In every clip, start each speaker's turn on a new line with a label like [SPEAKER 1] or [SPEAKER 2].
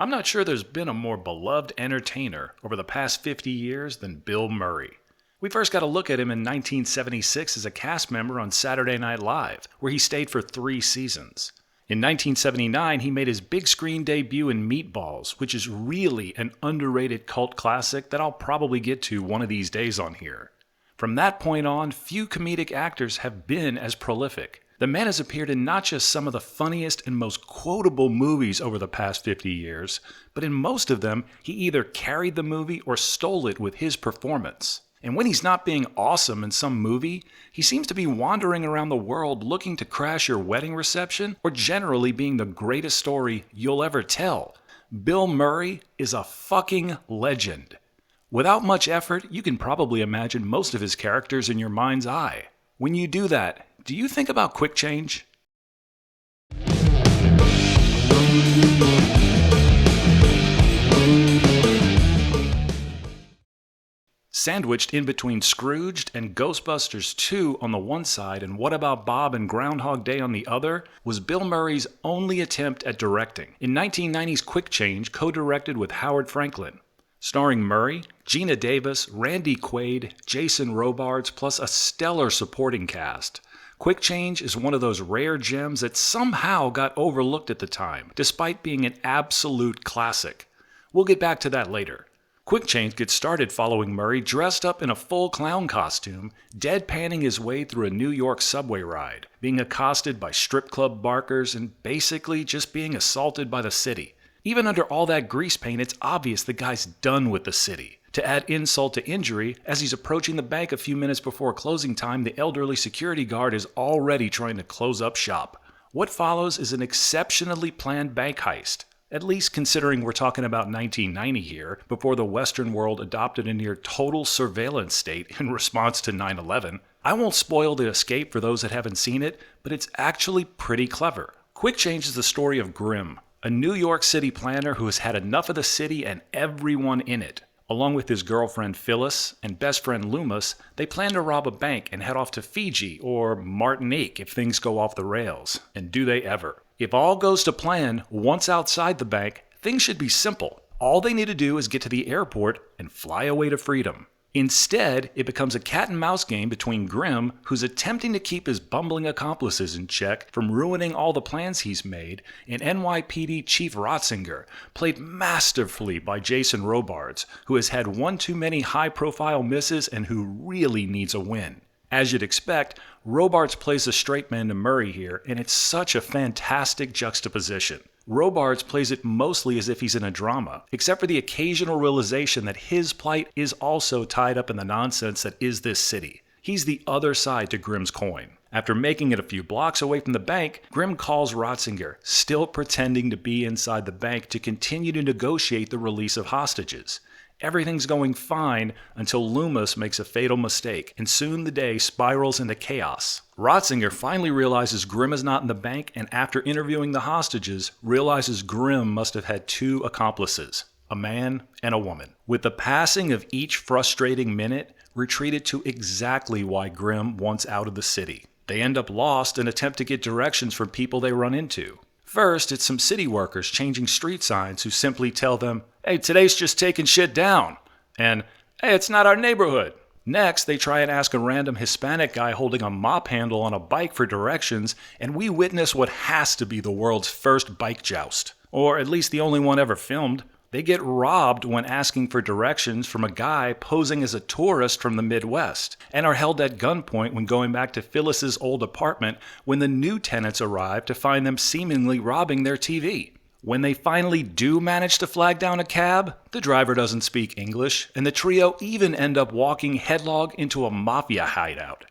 [SPEAKER 1] I'm not sure there's been a more beloved entertainer over the past 50 years than Bill Murray. We first got a look at him in 1976 as a cast member on Saturday Night Live, where he stayed for 3 seasons. In 1979, he made his big screen debut in Meatballs, which is really an underrated cult classic that I'll probably get to one of these days on here. From that point on, few comedic actors have been as prolific. The man has appeared in not just some of the funniest and most quotable movies over the past 50 years, but in most of them, he either carried the movie or stole it with his performance. And when he's not being awesome in some movie, he seems to be wandering around the world looking to crash your wedding reception or generally being the greatest story you'll ever tell. Bill Murray is a fucking legend. Without much effort, you can probably imagine most of his characters in your mind's eye. When you do that, do you think about quick change? Sandwiched in between Scrooged and Ghostbusters 2 on the one side and What About Bob and Groundhog Day on the other was Bill Murray's only attempt at directing. In 1990's Quick Change, co-directed with Howard Franklin. Starring Murray, Gina Davis, Randy Quaid, Jason Robards, plus a stellar supporting cast. Quick Change is one of those rare gems that somehow got overlooked at the time, despite being an absolute classic. We'll get back to that later. Quick Change gets started following Murray dressed up in a full clown costume, deadpanning his way through a New York subway ride, being accosted by strip club barkers, and basically just being assaulted by the city. Even under all that grease paint, it's obvious the guy's done with the city. To add insult to injury, as he's approaching the bank a few minutes before closing time, the elderly security guard is already trying to close up shop. What follows is an exceptionally planned bank heist, at least considering we're talking about 1990 here, before the Western world adopted a near total surveillance state in response to 9/11. I won't spoil the escape for those that haven't seen it, but it's actually pretty clever. Quick Change is the story of Grimm, a New York City planner who has had enough of the city and everyone in it. Along with his girlfriend Phyllis and best friend Loomis, they plan to rob a bank and head off to Fiji or Martinique if things go off the rails. And do they ever? If all goes to plan, once outside the bank, things should be simple. All they need to do is get to the airport and fly away to freedom. Instead, it becomes a cat-and-mouse game between Grimm, who's attempting to keep his bumbling accomplices in check from ruining all the plans he's made, and NYPD Chief Ratzinger, played masterfully by Jason Robards, who has had one too many high-profile misses and who really needs a win. As you'd expect, Robards plays a straight man to Murray here, and it's such a fantastic juxtaposition. Robards plays it mostly as if he's in a drama, except for the occasional realization that his plight is also tied up in the nonsense that is this city. He's the other side to Grimm's coin. After making it a few blocks away from the bank, Grimm calls Ratzinger, still pretending to be inside the bank to continue to negotiate the release of hostages. Everything's going fine until Loomis makes a fatal mistake, and soon the day spirals into chaos. Ratzinger finally realizes Grimm is not in the bank, and after interviewing the hostages, realizes Grimm must have had 2 accomplices, a man and a woman. With the passing of each frustrating minute, we're treated to exactly why Grimm wants out of the city. They end up lost and attempt to get directions from people they run into. First, it's some city workers changing street signs who simply tell them, "Hey, today's just taking shit down," and "Hey, it's not our neighborhood." Next, they try and ask a random Hispanic guy holding a mop handle on a bike for directions, and we witness what has to be the world's first bike joust. Or at least the only one ever filmed. They get robbed when asking for directions from a guy posing as a tourist from the Midwest, and are held at gunpoint when going back to Phyllis's old apartment when the new tenants arrive to find them seemingly robbing their TV. When they finally do manage to flag down a cab, the driver doesn't speak English, and the trio even end up walking headlong into a mafia hideout.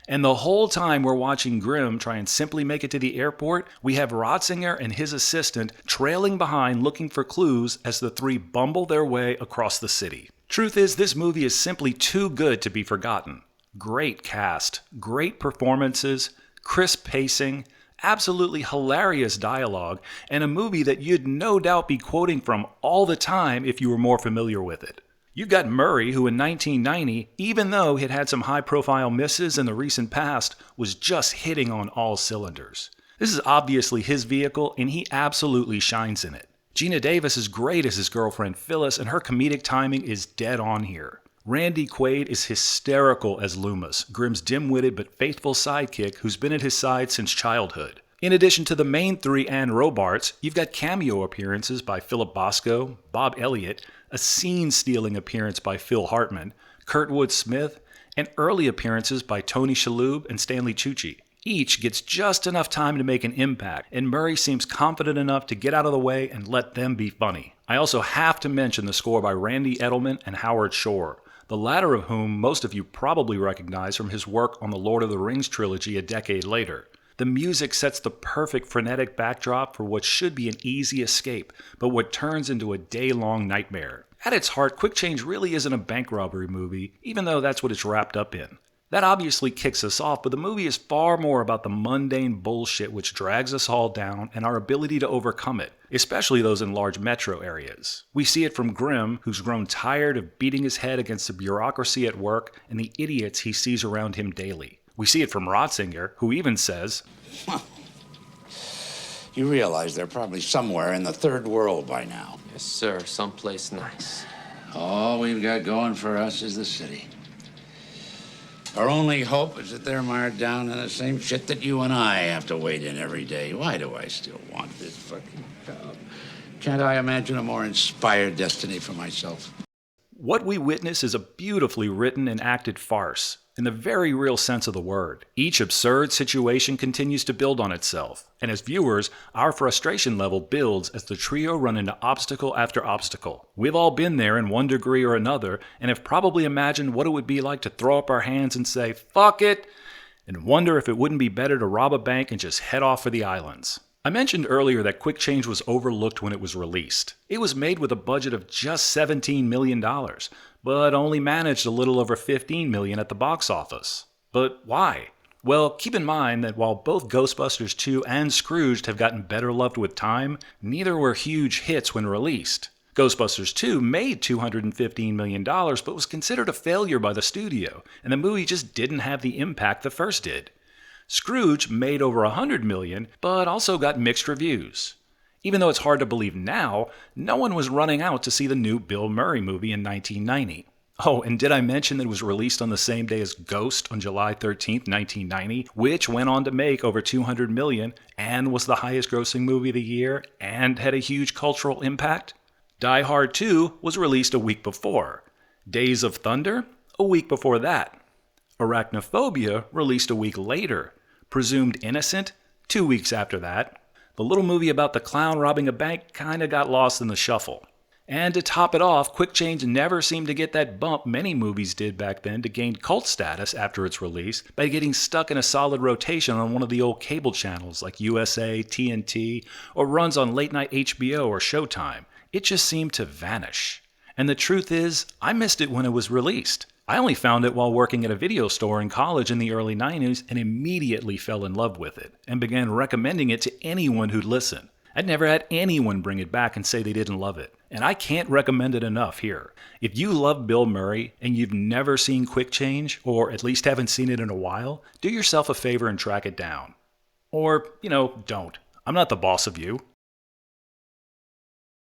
[SPEAKER 1] And the whole time we're watching Grimm try and simply make it to the airport, we have Ratzinger and his assistant trailing behind looking for clues as the 3 bumble their way across the city. Truth is, this movie is simply too good to be forgotten. Great cast, great performances, crisp pacing, absolutely hilarious dialogue, and a movie that you'd no doubt be quoting from all the time if you were more familiar with it. You've got Murray, who in 1990, even though he'd had some high-profile misses in the recent past, was just hitting on all cylinders. This is obviously his vehicle, and he absolutely shines in it. Gina Davis is great as his girlfriend Phyllis, and her comedic timing is dead on here. Randy Quaid is hysterical as Loomis, Grimm's dim-witted but faithful sidekick who's been at his side since childhood. In addition to the main three and Robarts, you've got cameo appearances by Philip Bosco, Bob Elliott, a scene-stealing appearance by Phil Hartman, Kurtwood Smith, and early appearances by Tony Shalhoub and Stanley Tucci. Each gets just enough time to make an impact, and Murray seems confident enough to get out of the way and let them be funny. I also have to mention the score by Randy Edelman and Howard Shore, the latter of whom most of you probably recognize from his work on the Lord of the Rings trilogy a decade later. The music sets the perfect frenetic backdrop for what should be an easy escape, but what turns into a day-long nightmare. At its heart, Quick Change really isn't a bank robbery movie, even though that's what it's wrapped up in. That obviously kicks us off, but the movie is far more about the mundane bullshit which drags us all down and our ability to overcome it, especially those in large metro areas. We see it from Grimm, who's grown tired of beating his head against the bureaucracy at work and the idiots he sees around him daily. We see it from Ratzinger, who even says,
[SPEAKER 2] "You realize they're probably somewhere in the third world by now."
[SPEAKER 3] Yes, sir. Someplace nice.
[SPEAKER 2] All we've got going for us is the city. Our only hope is that they're mired down in the same shit that you and I have to wade in every day. Why do I still want this fucking job? Can't I imagine a more inspired destiny for myself?
[SPEAKER 1] What we witness is a beautifully written and acted farce, in the very real sense of the word. Each absurd situation continues to build on itself, and as viewers, our frustration level builds as the trio run into obstacle after obstacle. We've all been there in one degree or another, and have probably imagined what it would be like to throw up our hands and say, "Fuck it," and wonder if it wouldn't be better to rob a bank and just head off for the islands. I mentioned earlier that Quick Change was overlooked when it was released. It was made with a budget of just $17 million, but only managed a little over $15 million at the box office. But why? Well, keep in mind that while both Ghostbusters 2 and Scrooged have gotten better loved with time, neither were huge hits when released. Ghostbusters 2 made $215 million, but was considered a failure by the studio, and the movie just didn't have the impact the first did. Scrooge made over $100 million, but also got mixed reviews. Even though it's hard to believe now, no one was running out to see the new Bill Murray movie in 1990. Oh, and did I mention that it was released on the same day as Ghost on July 13th, 1990, which went on to make over $200 million and was the highest grossing movie of the year and had a huge cultural impact? Die Hard 2 was released a week before. Days of Thunder, a week before that. Arachnophobia released a week later. Presumed Innocent, 2 weeks after that. The little movie about the clown robbing a bank kinda got lost in the shuffle. And to top it off, Quick Change never seemed to get that bump many movies did back then to gain cult status after its release by getting stuck in a solid rotation on one of the old cable channels like USA, TNT, or runs on late night HBO or Showtime. It just seemed to vanish. And the truth is, I missed it when it was released. I only found it while working at a video store in college in the early 90s and immediately fell in love with it and began recommending it to anyone who'd listen. I'd never had anyone bring it back and say they didn't love it, and I can't recommend it enough here. If you love Bill Murray and you've never seen Quick Change, or at least haven't seen it in a while, do yourself a favor and track it down. Or, don't. I'm not the boss of you.